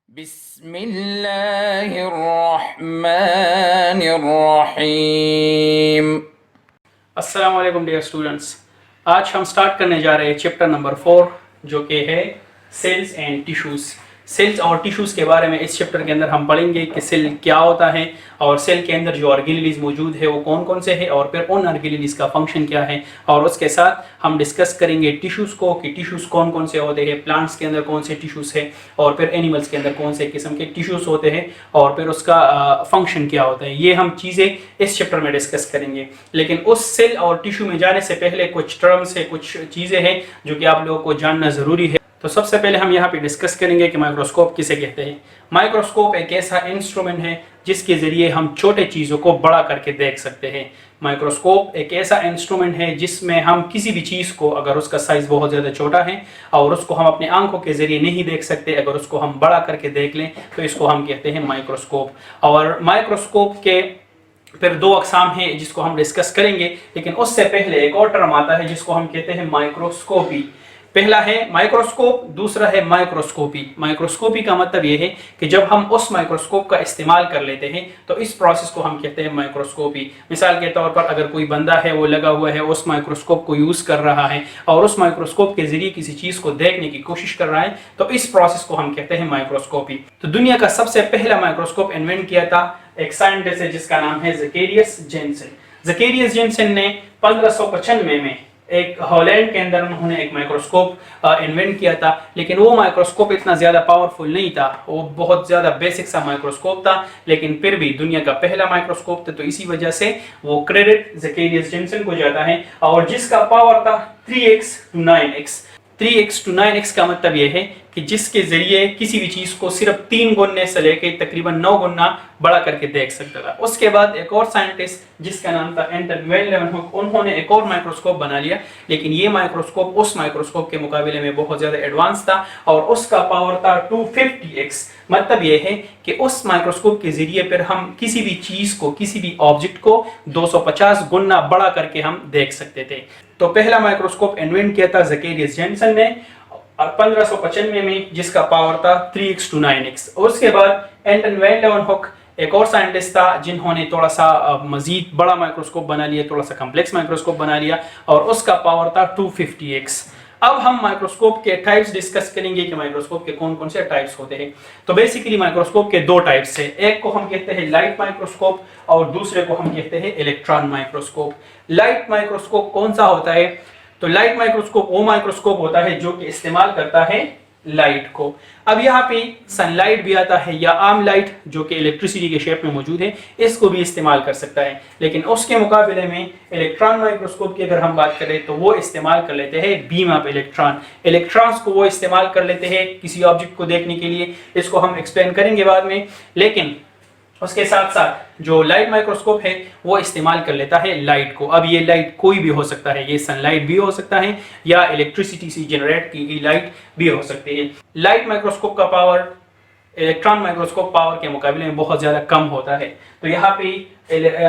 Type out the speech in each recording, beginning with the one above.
बिस्मिल्लाहिर्रहमानिर्रहीम। अस्सलाम वालेकुम डियर स्टूडेंट्स। आज हम स्टार्ट करने जा रहे हैं चैप्टर नंबर 4 जो कि है सेल्स एंड टिश्यूज़। सेल्स और टिश्यूज़ के बारे में इस चैप्टर के अंदर हम पढ़ेंगे कि सेल क्या होता है और सेल के अंदर जो ऑर्गेनेलिज मौजूद है वो कौन कौन से हैं और फिर उन ऑर्गेनेलिज का फंक्शन क्या है, और उसके साथ हम डिस्कस करेंगे टिश्यूज़ को कि टिश्यूज़ कौन कौन से होते हैं, प्लांट्स के अंदर कौन से टिश्यूज़ है और फिर एनिमल्स के अंदर कौन से किस्म के टिश्यूज़ होते हैं और फिर उसका फंक्शन क्या होता है। ये हम चीज़ें इस चैप्टर में डिस्कस करेंगे। लेकिन उस सेल और टिश्यू में जाने से पहले कुछ टर्म्स है, कुछ चीज़ें हैं जो कि आप लोगों को जानना ज़रूरी है। तो सबसे पहले हम यहाँ पे डिस्कस करेंगे कि माइक्रोस्कोप किसे कहते हैं। माइक्रोस्कोप एक ऐसा इंस्ट्रूमेंट है जिसके ज़रिए हम छोटे चीज़ों को बड़ा करके देख सकते हैं। माइक्रोस्कोप एक ऐसा इंस्ट्रूमेंट है जिसमें हम किसी भी चीज़ को, अगर उसका साइज़ बहुत ज़्यादा छोटा है और उसको हम अपने आंखों के ज़रिए नहीं देख सकते, अगर उसको हम बड़ा करके देख लें तो इसको हम कहते हैं माइक्रोस्कोप। और माइक्रोस्कोप के फिर दो अकसाम हैं जिसको हम डिस्कस करेंगे, लेकिन उससे पहले एक और टर्म आता है जिसको हम कहते हैं माइक्रोस्कोपी। पहला है माइक्रोस्कोप, दूसरा है माइक्रोस्कोपी। माइक्रोस्कोपी का मतलब यह है कि जब हम उस माइक्रोस्कोप का इस्तेमाल कर लेते हैं तो इस प्रोसेस को हम कहते हैं माइक्रोस्कोपी। मिसाल के तौर पर अगर कोई बंदा है, वो लगा हुआ है, उस माइक्रोस्कोप को यूज़ कर रहा है और उस माइक्रोस्कोप के जरिए किसी चीज़ को देखने की कोशिश कर रहा है, तो इस प्रोसेस को हम कहते हैं माइक्रोस्कोपी। तो दुनिया का सबसे पहला माइक्रोस्कोप इन्वेंट किया था एक साइंटिस्ट है जिसका नाम है ज़ेकेरियस जेनसेन। ज़ेकेरियस जेनसेन ने 1595 में एक हॉलैंड के अंदर उन्होंने एक माइक्रोस्कोप इन्वेंट किया था, लेकिन वो माइक्रोस्कोप इतना ज़्यादा पावरफुल नहीं था, वो बहुत ज़्यादा बेसिक सा माइक्रोस्कोप था, लेकिन फिर भी दुनिया का पहला माइक्रोस्कोप था। तो इसी वजह से वो क्रेडिट ज़ेकेरियस जेनसेन को जाता है, और जिसका पावर था 3x to 9x। 3x to 9x का मतलब यह है कि जिसके जरिए किसी भी चीज को सिर्फ 3 गुने से लेकर तकरीबन 9 गुना बड़ा करके देख सकता था। उसके बाद एक और साइंटिस्ट जिसका नाम था एंटन वेन लेeuwenhoek, उन्होंने एक और माइक्रोस्कोप बना लिया, लेकिन ये माइक्रोस्कोप उस माइक्रोस्कोप के मुकाबले में बहुत ज्यादा एडवांस था और उसका पावर था 250x। मतलब यह है कि उस माइक्रोस्कोप के जरिए फिर हम किसी भी चीज को, किसी भी ऑब्जेक्ट को 250 गुना बड़ा करके हम देख सकते थे। तो पहला माइक्रोस्कोप इन्वेंट किया था ज़ेकेरियस जेनसेन ने और 1595 में, जिसका पावर था 3x to 9x। और उसके बाद एंटन वेन लेeuwenhoek एक और साइंटिस्ट था जिन्होंने थोड़ा सा मजीद बड़ा माइक्रोस्कोप बना लिया, थोड़ा सा कम्प्लेक्स माइक्रोस्कोप बना लिया और उसका पावर था 250x। अब हम माइक्रोस्कोप के टाइप्स डिस्कस करेंगे कि माइक्रोस्कोप के कौन कौन से टाइप्स होते हैं। तो बेसिकली माइक्रोस्कोप के दो टाइप्स हैं, एक को हम कहते हैं लाइट माइक्रोस्कोप और दूसरे को हम कहते हैं इलेक्ट्रॉन माइक्रोस्कोप। लाइट माइक्रोस्कोप कौन सा होता है? तो लाइट माइक्रोस्कोप वो माइक्रोस्कोप होता है जो कि इस्तेमाल करता है लाइट को। अब यहाँ पे सनलाइट भी आता है या आम लाइट जो कि इलेक्ट्रिसिटी के शेप में मौजूद है, इसको भी इस्तेमाल कर सकता है। लेकिन उसके मुकाबले में इलेक्ट्रॉन माइक्रोस्कोप की अगर हम बात करें तो वो इस्तेमाल कर लेते हैं बीम ऑफ इलेक्ट्रॉन। इलेक्ट्रॉन्स को वो इस्तेमाल कर लेते हैं किसी ऑब्जेक्ट को देखने के लिए, इसको हम एक्सप्लेन करेंगे बाद में। लेकिन उसके साथ साथ जो लाइट माइक्रोस्कोप है वो इस्तेमाल कर लेता है लाइट को। अब ये लाइट कोई भी हो सकता है, ये सनलाइट भी हो सकता है या इलेक्ट्रिसिटी से जनरेट की गई लाइट भी हो सकती है। लाइट माइक्रोस्कोप का पावर इलेक्ट्रॉन माइक्रोस्कोप पावर के मुकाबले में बहुत ज़्यादा कम होता है। तो यहाँ पे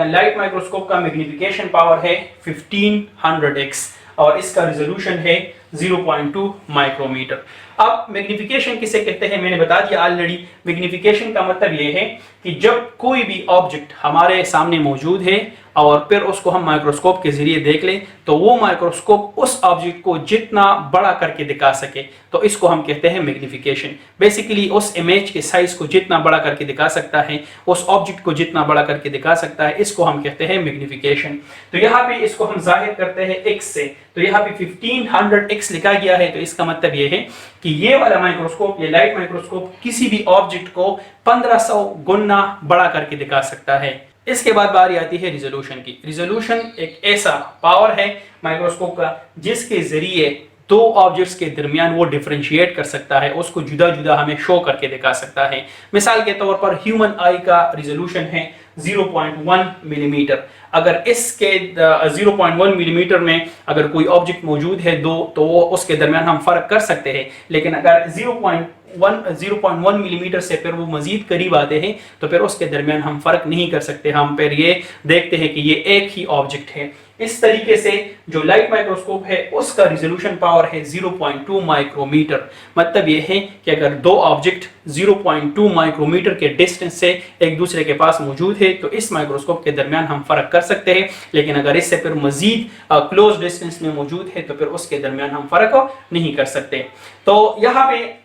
लाइट माइक्रोस्कोप का मैग्निफिकेशन पावर है 1500x और इसका रिजोल्यूशन है 0.2 माइक्रोमीटर। अब मैग्निफिकेशन किसे कहते हैं मैंने बता दिया ऑलरेडी। मैग्निफिकेशन का मतलब ये है कि जब कोई भी ऑब्जेक्ट हमारे सामने मौजूद है और फिर उसको हम माइक्रोस्कोप के जरिए देख लें तो वो माइक्रोस्कोप उस ऑब्जेक्ट को जितना बड़ा करके दिखा सके, तो इसको हम कहते हैं मैग्निफिकेशन। बेसिकली उस इमेज के साइज को जितना बड़ा करके दिखा सकता है, उस ऑब्जेक्ट को जितना बड़ा करके दिखा सकता है, इसको हम कहते हैं मैग्निफिकेशन। तो यहाँ पे इसको हम जाहिर करते हैं x से, तो यहाँ पे 1500x लिखा गया है, तो इसका मतलब ये है कि ये वाला माइक्रोस्कोप, ये लाइट माइक्रोस्कोप किसी भी ऑब्जेक्ट को 1500 गुना बड़ा करके दिखा सकता है। इसके बाद बारी आती है रिजोल्यूशन की। रिजोल्यूशन एक ऐसा पावर है माइक्रोस्कोप का जिसके जरिए दो ऑब्जेक्ट्स के दरमियान वो डिफरेंशिएट कर सकता है, उसको जुदा जुदा हमें शो करके दिखा सकता है। मिसाल के तौर पर ह्यूमन आई का रिजोल्यूशन है 0.1 मिलीमीटर। अगर इसके 0.1 मिलीमीटर में अगर कोई ऑब्जेक्ट मौजूद है दो, तो वो उसके दरमियान हम फर्क कर सकते हैं। लेकिन अगर 0.1 मिलीमीटर से फिर वो मजीद करीब आते हैं तो फिर उसके दरमियान हम फर्क नहीं कर सकते। हम फिर ये देखते हैं कि ये एक ही ऑब्जेक्ट है। इस तरीके से जो लाइट माइक्रोस्कोप है उसका रिजोल्यूशन पावर है 0.2 माइक्रोमीटर। मतलब ये है कि अगर दो ऑब्जेक्ट 0.2 माइक्रोमीटर के डिस्टेंस से एक दूसरे के पास मौजूद है तो इस माइक्रोस्कोप के दरमियान हम फर्क कर सकते हैं, लेकिन अगर इससे फिर मजीद क्लोज डिस्टेंस में मौजूद है तो फिर उसके दरमियान हम फर्क नहीं कर सकते। तो यहाँ पे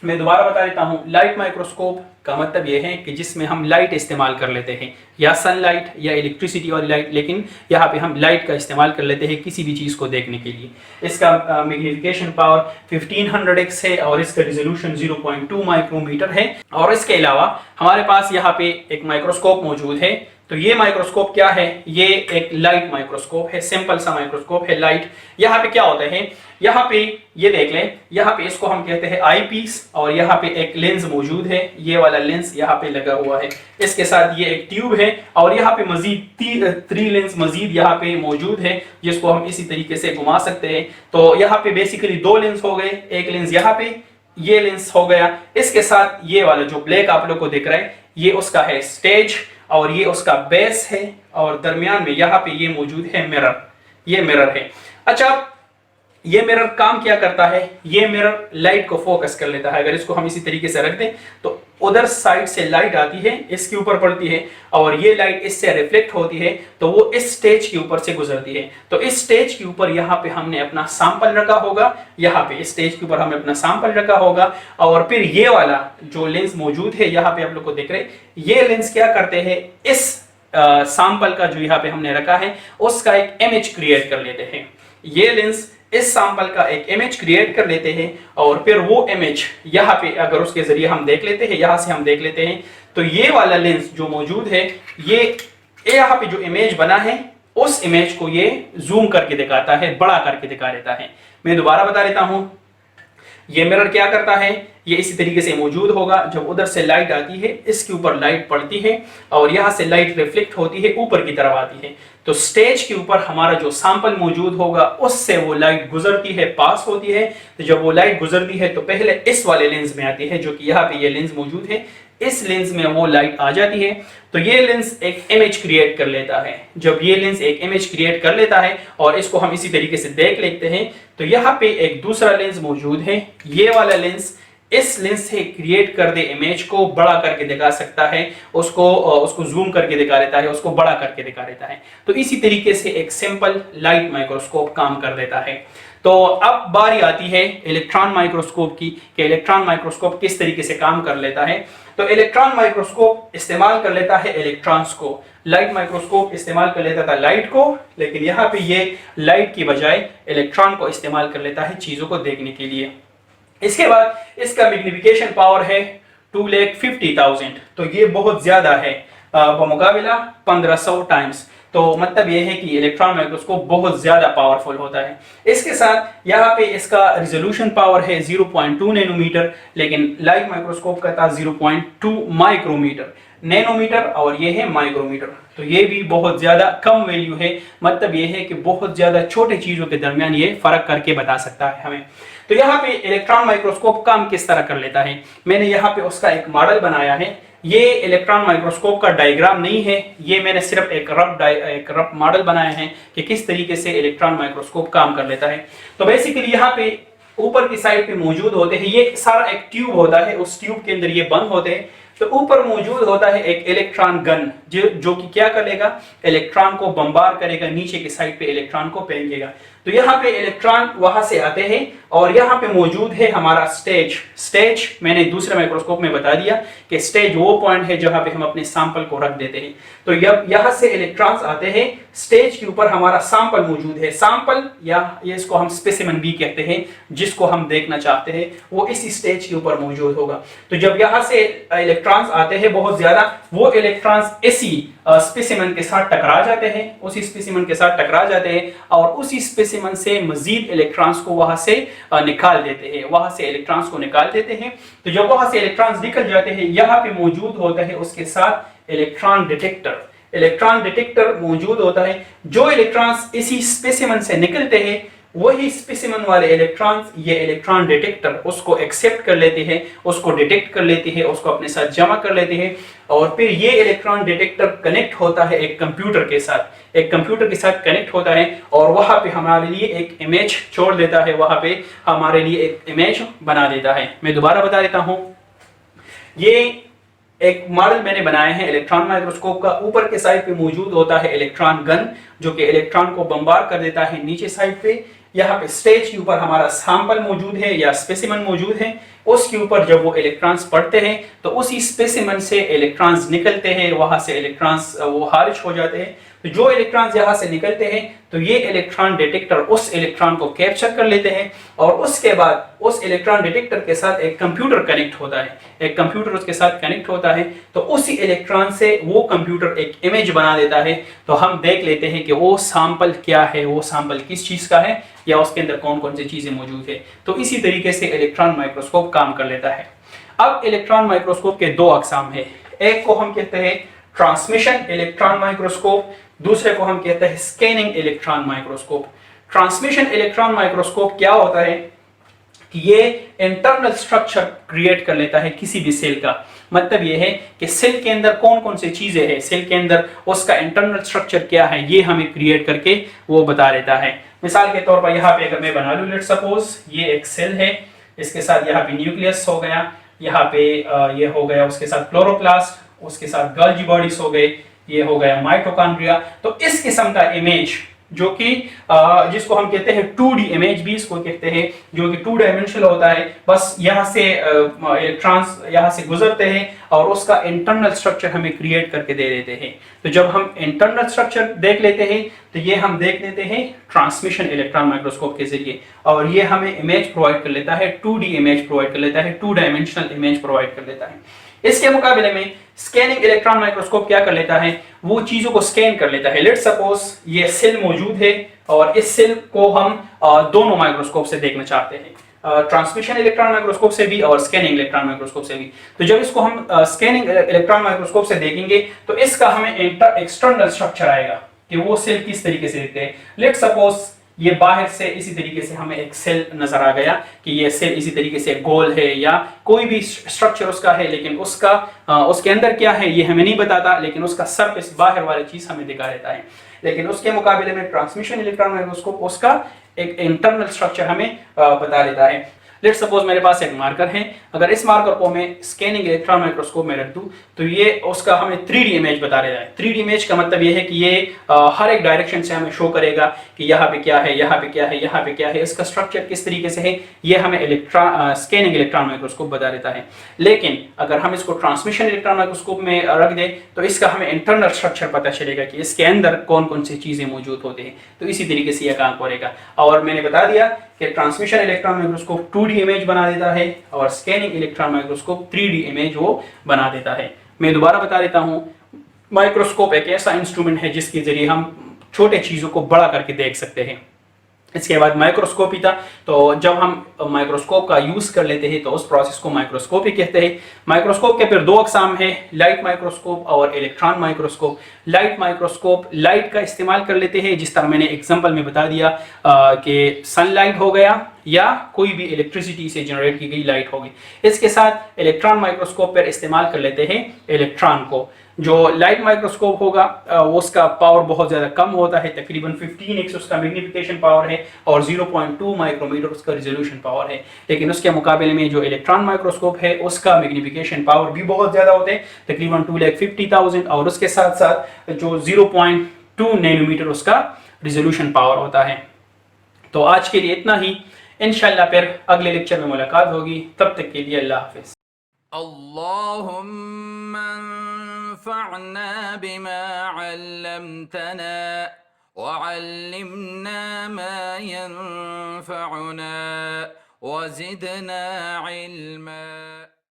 मैं दोबारा बता देता हूं, लाइट माइक्रोस्कोप का मतलब यह है कि जिसमें हम लाइट इस्तेमाल कर लेते हैं, या सनलाइट या इलेक्ट्रिसिटी वाली लाइट, लेकिन यहाँ पे हम लाइट का इस्तेमाल कर लेते हैं किसी भी चीज़ को देखने के लिए। इसका मैग्नीफिकेशन पावर 1500x है और इसका रिजोल्यूशन 0.2 माइक्रोमीटर है। और इसके अलावा हमारे पास यहाँ पे एक माइक्रोस्कोप मौजूद है। तो ये माइक्रोस्कोप क्या है? ये एक लाइट माइक्रोस्कोप है, सिंपल सा माइक्रोस्कोप है लाइट। यहाँ पे क्या होता है, यहाँ पे ये देख लें, यहाँ पे इसको हम कहते हैं आई पीस, और यहाँ पे एक लेंस मौजूद है, ये वाला लेंस यहाँ पे लगा हुआ है। इसके साथ ये एक ट्यूब है और यहाँ पे मजीद 3 लेंस मजीद यहाँ पे मौजूद है जिसको हम इसी तरीके से घुमा सकते हैं। तो यहाँ पे बेसिकली 2 लेंस हो गए, एक लेंस यहाँ पे, ये लेंस हो गया। इसके साथ ये वाला जो ब्लैक आप लोग को दिख रहा है ये उसका है स्टेज और ये उसका बेस है, और दरमियान में यहाँ पे ये मौजूद है मिरर, ये मिरर है। अच्छा, ये मिरर काम क्या करता है? ये मिरर लाइट को फोकस कर लेता है। अगर इसको हम इसी तरीके से रख दें तो उधर साइड से लाइट आती है, इसके ऊपर पड़ती है और ये लाइट इससे रिफ्लेक्ट होती है तो वो इस स्टेज के ऊपर से गुजरती है। तो इस स्टेज के ऊपर यहाँ पे हमने अपना सैंपल रखा होगा, यहाँ पे इस स्टेज के ऊपर हमने अपना सैंपल रखा होगा, और फिर ये वाला जो लेंस मौजूद है यहाँ पे आप लोग को दिख रहे, ये लेंस क्या करते हैं, इस सैंपल का जो यहाँ पे हमने रखा है उसका एक इमेज क्रिएट कर लेते हैं। ये लेंस इस सैंपल का एक इमेज क्रिएट कर लेते हैं और फिर वो इमेज यहाँ पे अगर उसके जरिए हम देख लेते हैं, यहाँ से हम देख लेते हैं, तो ये वाला लेंस जो मौजूद है ये यहाँ पे जो इमेज बना है उस इमेज को ये जूम करके दिखाता है, बड़ा करके दिखा देता है। मैं दोबारा बता देता हूं, ये मिरर क्या करता है, ये इसी तरीके से मौजूद होगा। जब उधर से लाइट आती है इसके ऊपर लाइट पड़ती है और यहाँ से लाइट रिफ्लेक्ट होती है, ऊपर की तरफ आती है, तो स्टेज के ऊपर हमारा जो सैंपल मौजूद होगा उससे वो लाइट गुजरती है, पास होती है। तो जब वो लाइट गुजरती है तो पहले इस वाले लेंस में आती है, जो कि यहाँ पे ये लेंस मौजूद है, इस लेंस में वो लाइट आ जाती है। तो ये लेंस एक इमेज क्रिएट कर लेता है। जब ये लेंस एक इमेज क्रिएट कर लेता है और इसको हम इसी तरीके से देख लेते हैं, तो यहाँ पे एक दूसरा लेंस मौजूद है, ये वाला लेंस इस लेंस से क्रिएट कर दे इमेज को बड़ा करके दिखा सकता है, उसको जूम करके दिखा देता है, उसको बड़ा करके दिखा देता है। तो इसी तरीके से एक सिंपल लाइट माइक्रोस्कोप काम कर देता है। तो अब बारी आती है इलेक्ट्रॉन माइक्रोस्कोप की, कि इलेक्ट्रॉन माइक्रोस्कोप किस तरीके से काम कर लेता है। तो इलेक्ट्रॉन माइक्रोस्कोप इस्तेमाल कर लेता है इलेक्ट्रॉन्स को, लाइट माइक्रोस्कोप इस्तेमाल कर लेता था लाइट को, लेकिन यहाँ पे ये लाइट की बजाय इलेक्ट्रॉन को इस्तेमाल कर लेता है चीजों को देखने के लिए। इसके बाद इसका मैग्नीफिकेशन पावर है 2,50,000, तो ये बहुत ज्यादा है बमुकाबिला 1500 टाइम्स। तो मतलब ये है कि इलेक्ट्रॉन माइक्रोस्कोप बहुत ज्यादा पावरफुल होता है। इसके साथ यहाँ पे इसका रिजोल्यूशन पावर है 0.2 नैनोमीटर, लेकिन लाइट माइक्रोस्कोप का था 0.2 माइक्रोमीटर, नैनोमीटर और ये है माइक्रोमीटर। तो ये भी बहुत ज्यादा कम वैल्यू है। मतलब ये है कि बहुत ज्यादा छोटे चीजों के दरमियान ये फर्क करके बता सकता है हमें। तो यहाँ पे इलेक्ट्रॉन माइक्रोस्कोप काम किस तरह कर लेता है, मैंने यहाँ पे उसका एक मॉडल बनाया है। ये इलेक्ट्रॉन माइक्रोस्कोप का डायग्राम नहीं है, ये मैंने सिर्फ एक रफ मॉडल बनाया है कि किस तरीके से इलेक्ट्रॉन माइक्रोस्कोप काम कर लेता है। तो बेसिकली यहाँ पे ऊपर की साइड पे मौजूद होते हैं, ये सारा एक ट्यूब होता है, उस ट्यूब के अंदर ये बंद होते हैं। तो ऊपर मौजूद होता है एक इलेक्ट्रॉन गन जो कि क्या करेगा, इलेक्ट्रॉन को बम्बार करेगा, नीचे की साइड पे इलेक्ट्रॉन को फेंकेगा। तो यहाँ पे इलेक्ट्रॉन वहां से आते हैं और यहाँ पे मौजूद है हमारा स्टेज मैंने दूसरे माइक्रोस्कोप में बता दिया कि स्टेज वो पॉइंट है जहां पे हम अपने सैंपल को रख देते हैं। तो जब यहाँ से इलेक्ट्रॉन्स आते हैं, स्टेज के ऊपर हमारा सैंपल मौजूद है, सैंपल या ये इसको हम स्पेसिमेन भी कहते हैं, जिसको हम देखना चाहते हैं वो इसी स्टेज के ऊपर मौजूद होगा। तो जब यहाँ से इलेक्ट्रॉन्स आते हैं बहुत ज्यादा, वो इलेक्ट्रॉन्स इसी स्पेसिमेन के साथ टकरा जाते हैं, उसी स्पेसिमेन के साथ टकरा जाते हैं और उसी स्पेसिमेन से मजीद इलेक्ट्रॉन्स को वहां से निकाल देते हैं, वहां से इलेक्ट्रॉन्स को निकाल देते हैं। तो जब वहां से इलेक्ट्रॉन्स निकल जाते हैं, यहाँ पे मौजूद होता है उसके साथ इलेक्ट्रॉन डिटेक्टर मौजूद होता है। जो इलेक्ट्रॉन्स इसी स्पेसिमेन से निकलते हैं वही स्पेसिमन वाले इलेक्ट्रॉन्स ये इलेक्ट्रॉन डिटेक्टर उसको एक्सेप्ट कर लेते हैं, उसको डिटेक्ट कर लेते हैं, उसको अपने साथ जमा कर लेते हैं और फिर ये इलेक्ट्रॉन डिटेक्टर कनेक्ट होता है एक कंप्यूटर के साथ, एक कंप्यूटर के साथ कनेक्ट होता है और वहां पे हमारे लिए एक इमेज छोड़ देता है, वहां पे हमारे लिए एक इमेज बना देता है। मैं दोबारा बता देता हूं, ये एक मॉडल मैंने बनाया है इलेक्ट्रॉन माइक्रोस्कोप का। ऊपर के साइड पे मौजूद होता है इलेक्ट्रॉन गन जो कि इलेक्ट्रॉन को बम्बार कर देता है नीचे साइड पे। यहाँ पे स्टेज के ऊपर हमारा सैंपल मौजूद है या स्पेसिमन मौजूद है, उसके ऊपर जब वो इलेक्ट्रॉन्स पड़ते हैं तो उसी स्पेसिमन से इलेक्ट्रॉन्स निकलते हैं, वहां से इलेक्ट्रॉन्स वो खारिज हो जाते हैं। तो जो इलेक्ट्रॉन्स यहाँ से निकलते हैं तो ये इलेक्ट्रॉन डिटेक्टर उस इलेक्ट्रॉन को कैप्चर कर लेते हैं और उसके बाद उस इलेक्ट्रॉन डिटेक्टर के साथ एक कंप्यूटर कनेक्ट होता है, एक कंप्यूटर उसके साथ कनेक्ट होता है तो उसी इलेक्ट्रॉन से वो कंप्यूटर एक इमेज बना देता है। तो हम देख लेते हैं कि वो सैंपल क्या है, वो सैंपल किस चीज का है या उसके अंदर कौन कौन सी चीजें मौजूद है। तो इसी तरीके से इलेक्ट्रॉन माइक्रोस्कोप काम कर लेता है। अब इलेक्ट्रॉन माइक्रोस्कोप के दो अकसाम है, एक को हम कहते हैं ट्रांसमिशन इलेक्ट्रॉन माइक्रोस्कोप, दूसरे को हम कहते हैं scanning electron microscope. Transmission electron microscope क्या होता है कि ये इंटरनल स्ट्रक्चर क्रिएट कर लेता है किसी भी सेल का। मतलब ये है कि सेल के अंदर कौन कौन सी चीजें हैं, सेल के अंदर उसका इंटरनल स्ट्रक्चर क्या है, ये हमें क्रिएट करके वो बता देता है। मिसाल के तौर पर यहाँ पे अगर मैं बना लूं, लेट्स सपोज ये एक सेल है, इसके साथ यहाँ पे न्यूक्लियस हो गया, यहाँ पे ये हो गया उसके साथ क्लोरोप्लास्ट, उसके साथ गोल्गी बॉडीज हो गए, ये हो गया माइटोकॉन्ड्रिया। तो इस किस्म का इमेज जो कि जिसको हम कहते हैं 2D इमेज भी इसको कहते हैं, जो कि 2 डायमेंशनल होता है। बस यहाँ से इलेक्ट्रॉन्स यहाँ से गुजरते हैं और उसका इंटरनल स्ट्रक्चर हमें क्रिएट करके दे देते हैं। तो जब हम इंटरनल स्ट्रक्चर देख लेते हैं तो ये हम देख लेते हैं ट्रांसमिशन इलेक्ट्रॉन माइक्रोस्कोप के जरिए और ये हमें इमेज प्रोवाइड कर लेता है, 2D इमेज प्रोवाइड कर लेता है, 2 डायमेंशनल इमेज प्रोवाइड कर लेता है। इसके मुकाबले में स्कैनिंग इलेक्ट्रॉन माइक्रोस्कोप क्या कर लेता है, वो चीजों को स्कैन कर लेता है। लेट्स सपोज ये सेल मौजूद है और इस सेल को हम दोनों माइक्रोस्कोप से देखना चाहते हैं, ट्रांसमिशन इलेक्ट्रॉन माइक्रोस्कोप से भी और स्कैनिंग इलेक्ट्रॉन माइक्रोस्कोप से भी। तो जब इसको हम स्कैनिंग इलेक्ट्रॉन माइक्रोस्कोप से देखेंगे तो इसका हमें एक्सटर्नल स्ट्रक्चर आएगा कि वो सेल किस तरीके से दिखते हैं। लेट्स सपोज ये बाहर से इसी तरीके से हमें एक सेल नजर आ गया कि ये सेल इसी तरीके से गोल है या कोई भी स्ट्रक्चर उसका है, लेकिन उसका उसके अंदर क्या है ये हमें नहीं बताता, लेकिन उसका सरफेस बाहर वाली चीज हमें दिखा देता है। लेकिन उसके मुकाबले में ट्रांसमिशन इलेक्ट्रॉन माइक्रोस्कोप उसका एक इंटरनल स्ट्रक्चर हमें बता देता है। लेट्स सपोज मेरे पास एक मार्कर है, अगर इस मार्कर को मैं स्कैनिंग इलेक्ट्रॉन माइक्रोस्कोप में रख दूं तो ये उसका हमें 3D इमेज बता रहा है। 3D इमेज का मतलब ये है कि ये हर एक डायरेक्शन से हमें शो करेगा कि यहाँ पे क्या है, यहाँ पे क्या है, यहाँ पे क्या है, इसका स्ट्रक्चर किस तरीके से है, ये हमें स्कैनिंग इलेक्ट्रॉन माइक्रोस्कोप बता देता है। लेकिन अगर हम इसको ट्रांसमिशन इलेक्ट्रॉन माइक्रोस्कोप में रख दें तो इसका हमें इंटरनल स्ट्रक्चर पता चलेगा कि इसके अंदर कौन कौन सी चीजें मौजूद होती हैं। तो इसी तरीके से यह काम करेगा। और मैंने बता दिया कि transmission electron microscope 2D image बना देता है और scanning electron microscope 3D image वो बना देता है। मैं दोबारा बता देता हूं, माइक्रोस्कोप एक ऐसा इंस्ट्रूमेंट है जिसके जरिए हम छोटे चीजों को बड़ा करके देख सकते हैं। इसके बाद माइक्रोस्कोप ही था, तो जब हम माइक्रोस्कोप का यूज कर लेते हैं तो उस प्रोसेस को माइक्रोस्कोप ही कहते हैं। माइक्रोस्कोप के फिर दो अकसाम है, लाइट माइक्रोस्कोप और electron microscope. Light microscope light का इस्तेमाल कर लेते हैं, जिस तरह मैंने एग्जांपल में बता दिया कि सनलाइट हो गया या कोई भी इलेक्ट्रिसिटी से जनरेट की गई लाइट होगी। इसके साथ इलेक्ट्रॉन माइक्रोस्कोप पर इस्तेमाल कर लेते हैं इलेक्ट्रॉन को। जो लाइट माइक्रोस्कोप होगा उसका पावर बहुत ज़्यादा कम होता है, तकरीबन 15x उसका मैग्नीफिकेशन पावर है और 0.2 माइक्रोमीटर उसका रिजोल्यूशन पावर है। लेकिन उसके मुकाबले में जो इलेक्ट्रॉन माइक्रोस्कोप है उसका मैग्नीफिकेशन पावर भी बहुत ज़्यादा होते हैं, तकरीबन 2,50,000, और उसके साथ साथ जो 0.2 नैनोमीटर उसका रिजोल्यूशन पावर होता है। तो आज के लिए इतना ही, इंशाल्लाह फिर अगले लेक्चर में मुलाकात होगी। तब तक के लिए अल्लाह हाफिज़। अल्लाहुम्मा अंफ़अना बिमा अल्लमतना वअल्लिमना मा यंफ़अुना वज़िदना इल्मा।